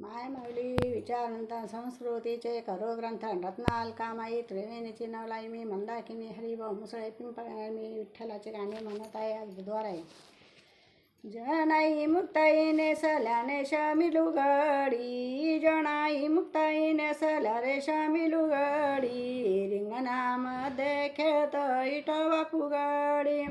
माय माऊली विचारंत संस्कृतीचे करो ग्रंथ रत्नालकामाई त्रिवेणीची नवलाई मी मंदाकिनी हरिभाऊ मुसळे पिंपळ मी विठ्ठलाचे गाणे म्हणत आहे. आज बुधवार आहे. जनाई मुक्ताई नेसल्या नेशमी लुगडी, जनाई मुक्ताई नेसल्या रेशमी लुगडी, रिंगणामध्ये खेळत विठोबा फुगडी,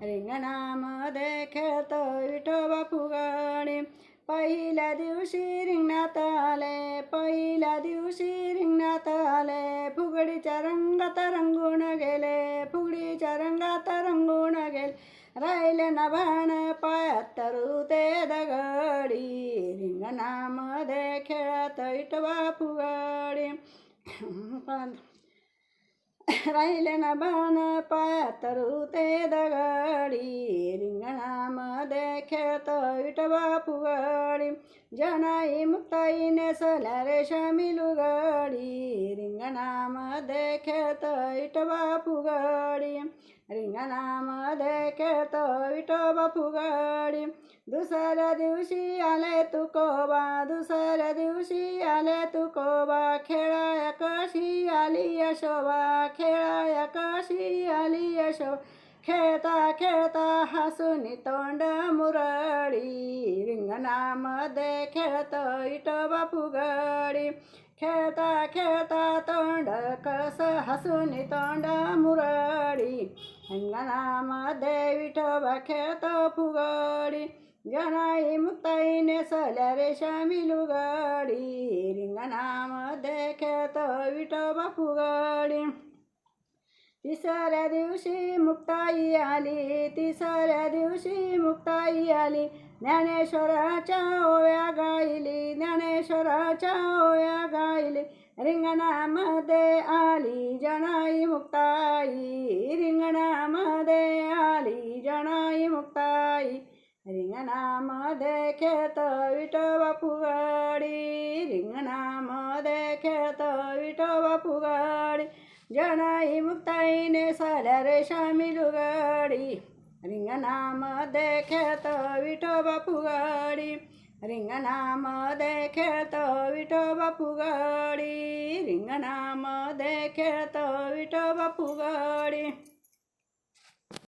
रिंगणामध्ये खेळत विठोबा फुगडी. पहिल्या दिवशी रिंगणात आले, पहिल्या दिवशी रिंगणात आले, फुगडीच्या रंगात रंगून गेले, फुगडीच्या रंगात रंगून गेले. राहिले ना भान पायात तरू ते दगडी, रिंगणामध्ये खेळत विठोबा फुगडी. राहिले ना भान पायात तरू ते दगडी, रिंगणामध्ये खेळत विठोबा फुगडी. जनाई मुक्ताई नेसल्या रेशमी लुगडी, रिंगणामध्ये खेळत विठोबा फुगडी, रिंगणामध्ये खेळत विठोबा फुगडी. दुसऱ्या दिवशी आले तुकोबा, दुसऱ्या दिवशी आले तुकोबा, खेळाया कशी आली यशोबा, खेळाया कशी आली यशोबा. खेळता खेळता हसून तोंड मुरडी, रिंगणामध्ये खेळत विठोबा फुगडी. खेळता खेळता तोंड कस हसून तोंड मुरडी, रिंगणामध्ये विठोबा खेळत फुगडी. जनाई मुक्ताई नेसल्या रेशमी लुगडी, रिंगणामध्ये खेळत विठोबा फुगडी. तिसऱ्या दिवशी मुक्ताई आली, तिसऱ्या दिवशी मुक्ताई आली, ज्ञानेश्वराच्या ओव्या गायली, ज्ञानेश्वराच्या ओव्या गायली. रिंगणामध्ये आली जनाई मुक्ताई, रिंगणामध्ये आली जनाई मुक्ताई, रिंगणामध्ये खेळत विठोबा फुगडी, रिंगणामध्ये खेळत विठोबा फुगडी. जनाई मुक्ताई नेसल्या रेशमी लुगडी, रिंगणामध्ये खेळत विठोबा फुगडी, रिंगणामध्ये खेळत विठोबा फुगडी, रिंगणामध्ये खेळत विठोबा फुगडी.